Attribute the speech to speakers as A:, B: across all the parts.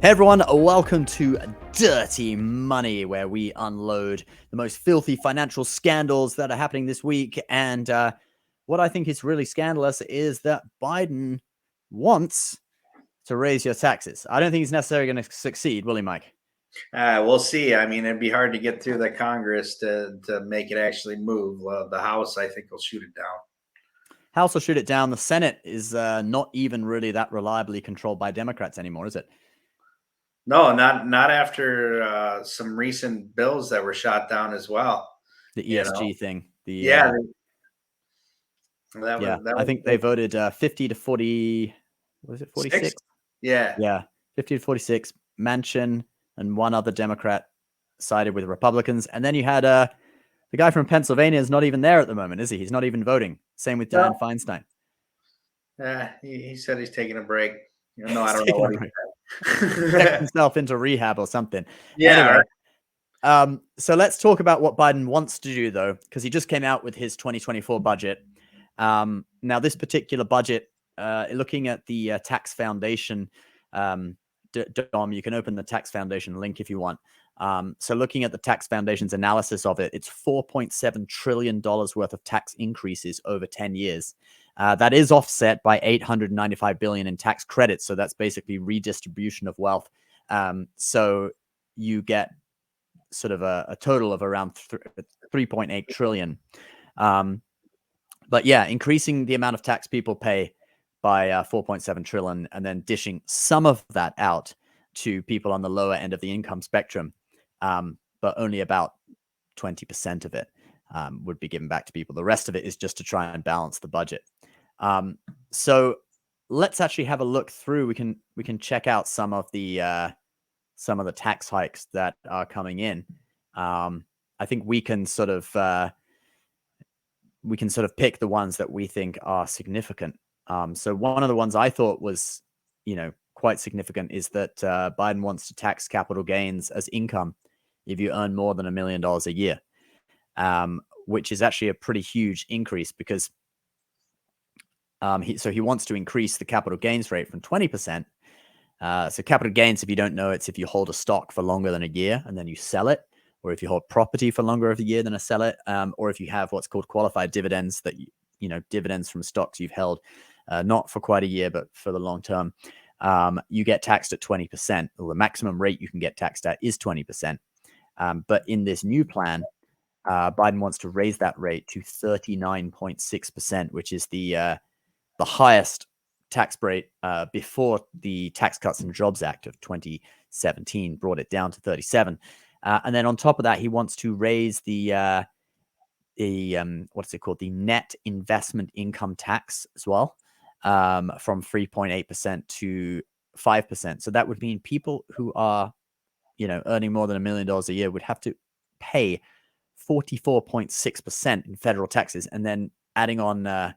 A: Hey everyone, welcome to Dirty Money, where we unload the most filthy financial scandals that are happening this week. And what I think is really scandalous is that Biden wants to raise your taxes. I don't think he's necessarily going to succeed, will he, Mike?
B: We'll see. I mean, it'd be hard to get through the Congress to make it actually move. Well, the House, I think, will shoot it down.
A: House will shoot it down. The Senate is not even really that reliably controlled by Democrats anymore, is it?
B: No, not after some recent bills that were shot down as well.
A: The
B: You know,
A: ESG thing.
B: yeah, that
A: Yeah,
B: was that
A: I
B: was
A: think they voted 50 to 40. Was it
B: 6.
A: 46?
B: Yeah,
A: Yeah, 50 to 46. Manchin and one other Democrat sided with Republicans. And then you had the guy from Pennsylvania is not even there at the moment, is he? He's not even voting. Same with
B: no,
A: Dianne Feinstein.
B: he said he's taking a break. No, I
A: He's
B: don't know
A: taking a
B: what he
A: break. Checked
B: said.
A: himself into rehab or something.
B: Yeah,
A: Anyway,
B: right.
A: so let's talk about what Biden wants to do, though, because he just came out with his 2024 budget. Now, this particular budget, looking at the Tax Foundation, Dom, you can open the Tax Foundation link if you want. So looking at the Tax Foundation's analysis of it, it's $4.7 trillion worth of tax increases over 10 years. That is offset by $895 billion in tax credits. So that's basically redistribution of wealth. So you get sort of a total of around 3.8 trillion. But yeah, increasing the amount of tax people pay by 4.7 trillion and then dishing some of that out to people on the lower end of the income spectrum, but only about 20% of it would be given back to people. The rest of it is just to try and balance the budget. So let's actually have a look through. We can check out some of the tax hikes that are coming in. I think we can sort of pick the ones that we think are significant. So one of the ones I thought was, quite significant is that Biden wants to tax capital gains as income if you earn more than $1 million a year, which is actually a pretty huge increase because he wants to increase the capital gains rate from 20%. So capital gains, if you don't know, it's if you hold a stock for longer than a year and then you sell it, or if you hold property for longer of a year than a sell it, or if you have what's called qualified dividends, that dividends from stocks you've held not for quite a year but for the long term, you get taxed at 20%, or the maximum rate you can get taxed at is 20%. But in this new plan, Biden wants to raise that rate to 39.6%, which is the highest tax rate before the Tax Cuts and Jobs Act of 2017 brought it down to 37. And then on top of that, he wants to raise the what's it called? The net investment income tax as well, from 3.8% to 5%. So that would mean people who are, earning more than $1 million a year would have to pay 44.6% in federal taxes, and then adding on,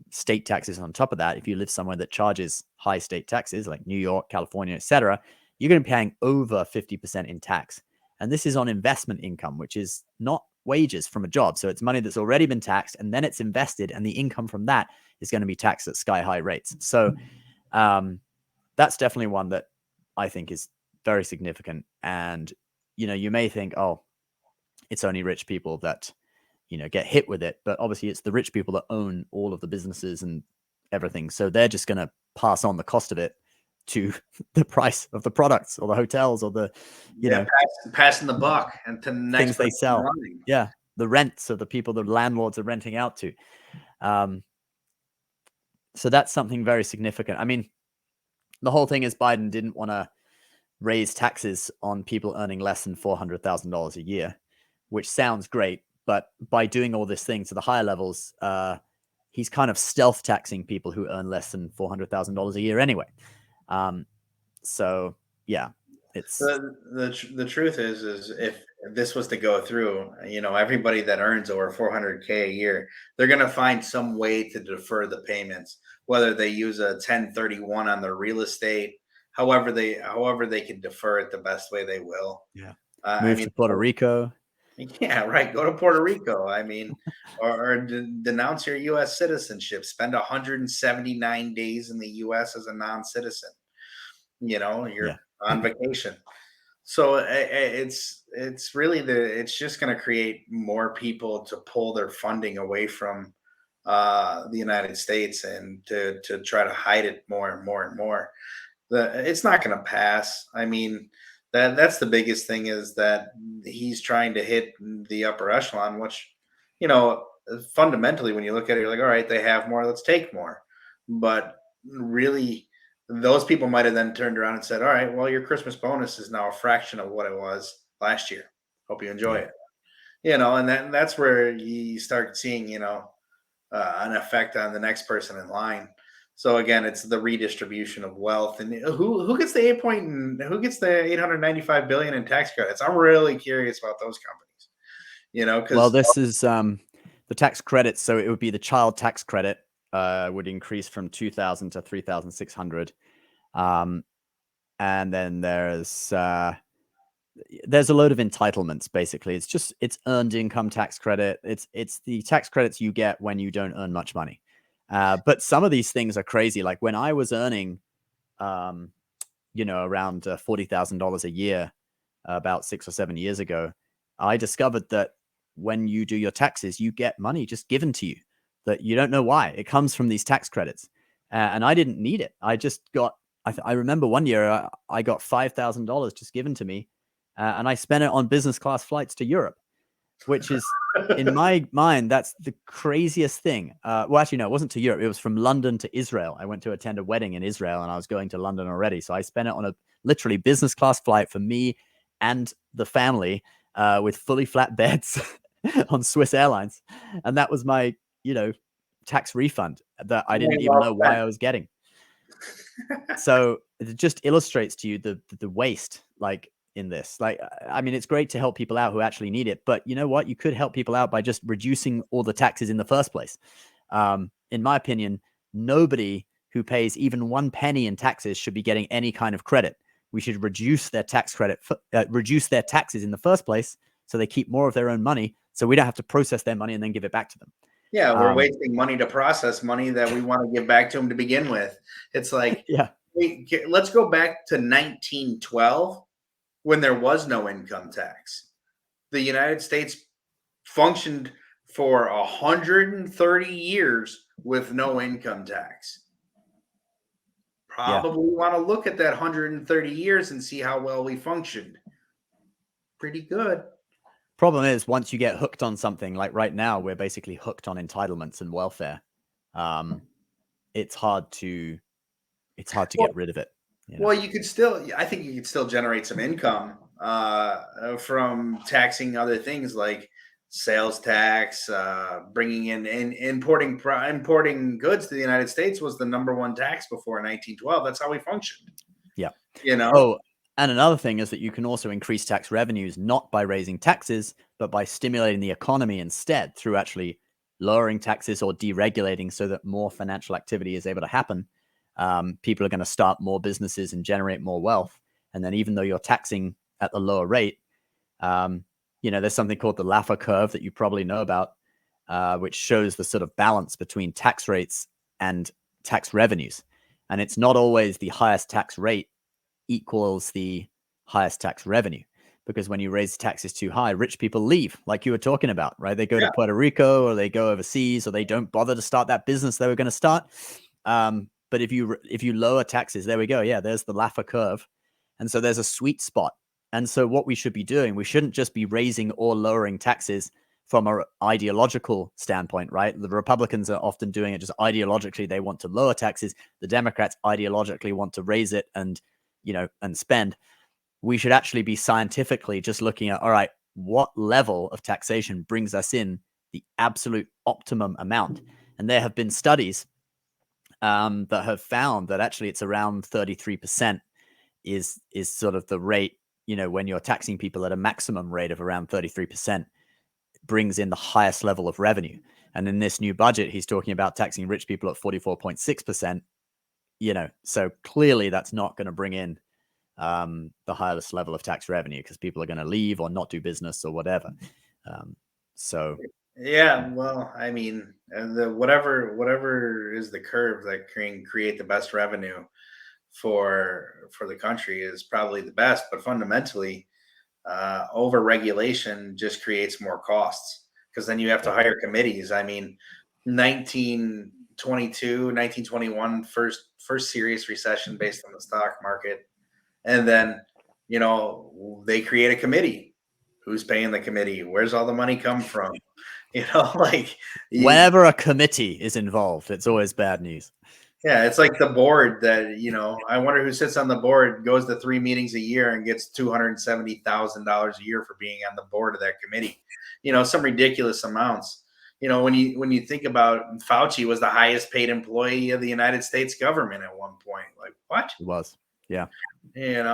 A: state taxes on top of that. If you live somewhere that charges high state taxes like New York, California, etc., you're going to be paying over 50% in tax. And this is on investment income, which is not wages from a job. So it's money that's already been taxed and then it's invested, and the income from that is going to be taxed at sky high rates. So that's definitely one that I think is very significant. And, you may think, oh, it's only rich people that get hit with it. But obviously it's the rich people that own all of the businesses and everything. So they're just going to pass on the cost of it to the price of the products or the hotels or the,
B: passing the buck and to the next
A: things they
B: person
A: sell.
B: running.
A: Yeah. The rents of the people the landlords are renting out to. So that's something very significant. I mean, the whole thing is Biden didn't want to raise taxes on people earning less than $400,000 a year, which sounds great. But by doing all this thing to the higher levels, he's kind of stealth taxing people who earn less than $400,000 a year anyway. So yeah, it's
B: The truth is if this was to go through, everybody that earns over 400K a year, they're going to find some way to defer the payments, whether they use a 1031 on their real estate, however they can defer it the best way they will.
A: yeah.
B: I
A: Move
B: mean,
A: to Puerto Rico.
B: yeah, right. Go to Puerto Rico. I mean, or denounce your U.S. citizenship. Spend 179 days in the U.S. as a non-citizen. you're
A: Yeah.
B: on vacation. So it's really it's just going to create more people to pull their funding away from the United States and to try to hide it more and more and more. It's not going to pass. I mean, that's the biggest thing is that he's trying to hit the upper echelon, which you know fundamentally when you look at it, you're like, all right, they have more, let's take more. But really, those people might have then turned around and said, all right, well, your Christmas bonus is now a fraction of what it was last year. Hope you enjoy
A: Yeah.
B: it. And that's where you start seeing, an effect on the next person in line. So again, it's the redistribution of wealth, and who gets the 8 point and who gets the 895 billion in tax credits. I'm really curious about those companies,
A: Well,
B: because
A: this is the tax credits. So it would be the child tax credit would increase from 2,000 to 3,600. And then there's a load of entitlements. Basically, it's earned income tax credit. It's the tax credits you get when you don't earn much money. But some of these things are crazy. Like when I was earning, um, around $40,000 a year about 6 or 7 years ago, I discovered that when you do your taxes, you get money just given to you that you don't know why. It comes from these tax credits. And I didn't need it. I just got, I remember one year I got $5,000 just given to me, and I spent it on business class flights to Europe, which is, in my mind, that's the craziest thing. Well, actually, no, it wasn't to Europe. It was from London to Israel. I went to attend a wedding in Israel, and I was going to London already. So I spent it on a literally business class flight for me and the family, with fully flat beds on Swiss Airlines. And that was my, you know, tax refund that I didn't even know
B: well
A: why
B: spent.
A: I was getting. So it just illustrates to you the waste, like, in this. Like, I mean, it's great to help people out who actually need it, but you know what? You could help people out by just reducing all the taxes in the first place. In my opinion, nobody who pays even 1 penny in taxes should be getting any kind of credit. We should reduce their tax credit, reduce their taxes in the first place, so they keep more of their own money, so we don't have to process their money and then give it back to them.
B: Yeah, we're
A: Um,
B: wasting money to process money that we want to give back to them to begin with. It's like,
A: yeah,
B: let's go back to 1912 when there was no income tax. The United States functioned for 130 years with no income tax.
A: yeah.
B: Probably want to look at that 130 years and see how well we functioned. Pretty good.
A: Problem is, once you get hooked on something, like right now, we're basically hooked on entitlements and welfare. Um, it's hard to
B: Well,
A: get rid of it. You know.
B: well, you could still, I think you could still generate some income from taxing other things like sales tax, bringing in importing goods to the United States was the number one tax before 1912. That's how we functioned,
A: Yeah.
B: you know?
A: Oh, and another thing is that you can also increase tax revenues not by raising taxes, but by stimulating the economy instead through actually lowering taxes or deregulating so that more financial activity is able to happen. People are going to start more businesses and generate more wealth. And then even though you're taxing at the lower rate, um, there's something called the Laffer Curve that you probably know about, which shows the sort of balance between tax rates and tax revenues. And it's not always the highest tax rate equals the highest tax revenue. Because when you raise taxes too high, rich people leave, like you were talking about, right? They go to
B: Yeah.
A: Puerto Rico or they go overseas or they don't bother to start that business they were going to start. But if you lower taxes, there we go. Yeah, there's the Laffer curve. And so there's a sweet spot. And so what we should be doing, we shouldn't just be raising or lowering taxes from an ideological standpoint, right? The Republicans are often doing it just ideologically. They want to lower taxes. The Democrats ideologically want to raise it and spend. We should actually be scientifically just looking at, all right, what level of taxation brings us in the absolute optimum amount? And there have been studies that have found that actually it's around 33% is sort of the rate, when you're taxing people at a maximum rate of around 33% brings in the highest level of revenue. And in this new budget, he's talking about taxing rich people at 44.6%, so clearly that's not going to bring in the highest level of tax revenue because people are going to leave or not do business or whatever. So
B: Yeah, well, I mean, and the whatever is the curve that can create the best revenue for the country is probably the best. But fundamentally, over regulation just creates more costs because then you have to
A: Yeah.
B: hire committees. I mean, 1922, 1921, first serious recession based on the stock market, and then they create a committee. Who's paying the committee? Where's all the money come from? Like you,
A: Whenever a committee is involved, it's always bad news.
B: yeah, it's like the board that, I wonder who sits on the board, goes to 3 meetings a year and gets $270,000 a year for being on the board of that committee. Some ridiculous amounts. When you think about, Fauci was the highest paid employee of the United States government at one point. Like, what?
A: It was. Yeah.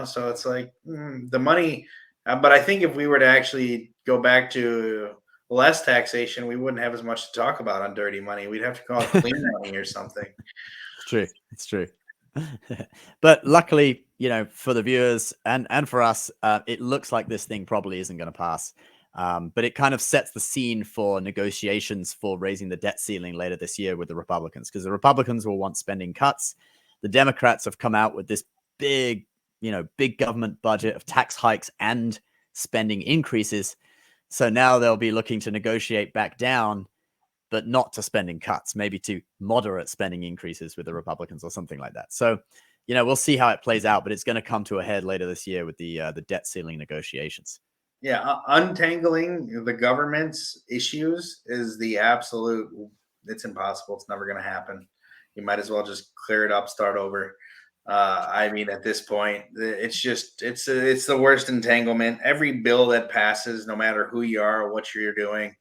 B: So it's like, the money. But I think if we were to actually go back to less taxation, we wouldn't have as much to talk about on dirty money. We'd have to call it clean money or something.
A: It's true. It's true. But luckily, for the viewers and for us, it looks like this thing probably isn't going to pass. But it kind of sets the scene for negotiations for raising the debt ceiling later this year with the Republicans, because the Republicans will want spending cuts. The Democrats have come out with this big government budget of tax hikes and spending increases. So now they'll be looking to negotiate back down, but not to spending cuts, maybe to moderate spending increases with the Republicans or something like that. So, we'll see how it plays out, but it's going to come to a head later this year with the debt ceiling negotiations.
B: Yeah, untangling the government's issues is the absolute. It's impossible. It's never going to happen. You might as well just clear it up, start over. I mean, at this point, it's the worst entanglement. Every bill that passes, no matter who you are or what you're doing,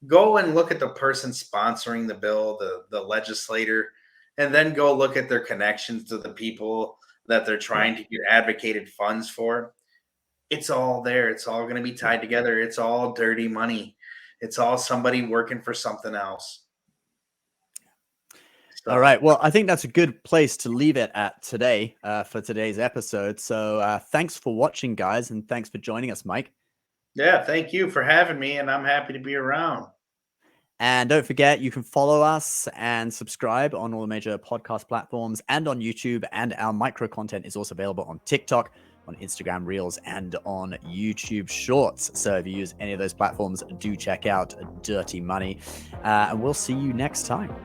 B: go and look at the person sponsoring the bill, the legislator, and then go look at their connections to the people that they're trying to get advocated funds for. It's all there. It's all going to be tied together. It's all dirty money. It's all somebody working for something else.
A: All right. Well, I think that's a good place to leave it at today for today's episode. So thanks for watching, guys, and thanks for joining us, Mike.
B: Yeah, thank you for having me, and I'm happy to be around.
A: And don't forget, you can follow us and subscribe on all the major podcast platforms and on YouTube. And our micro content is also available on TikTok, on Instagram Reels, and on YouTube Shorts. So if you use any of those platforms, do check out Dirty Money. And we'll see you next time.